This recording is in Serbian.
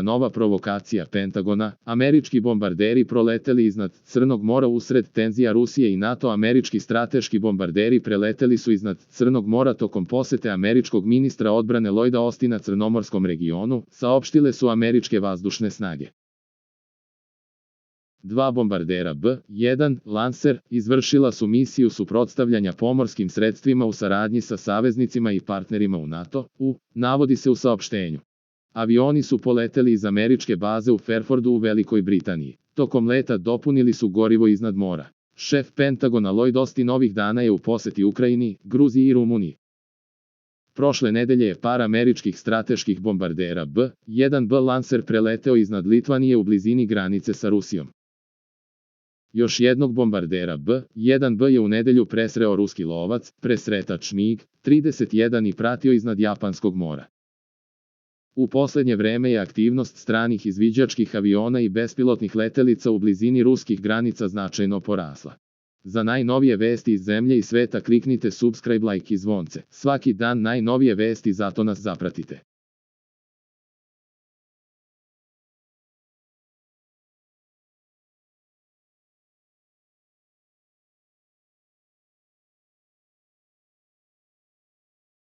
Nova provokacija Pentagona, američki bombarderi proleteli iznad Crnog mora usred tenzija Rusije i NATO. Američki strateški bombarderi preleteli su iznad Crnog mora tokom posete američkog ministra odbrane Lloyda Austina crnomorskom regionu, saopštile su američke vazdušne snage. Dva bombardera B-1 Lancer izvršila su misiju suprotstavljanja pomorskim sredstvima u saradnji sa saveznicima i partnerima u NATO-u, navodi se u saopštenju. Avioni su poleteli iz američke baze u Fairfordu u Velikoj Britaniji. Tokom leta dopunili su gorivo iznad mora. Šef Pentagona Lloyd Austin ovih dana je u poseti Ukrajini, Gruziji i Rumuniji. Prošle nedelje je par američkih strateških bombardera B-1B Lancer preleteo iznad Litvanije u blizini granice sa Rusijom. Još jednog bombardera B-1B je u nedelju presreo ruski lovac, presretač MiG-31 i pratio iznad Japanskog mora. U poslednje vreme je aktivnost stranih izviđačkih aviona i bespilotnih letelica u blizini ruskih granica značajno porasla. Za najnovije vesti iz zemlje i sveta kliknite subscribe, like i zvonce. Svaki dan najnovije vesti, zato nas zapratite.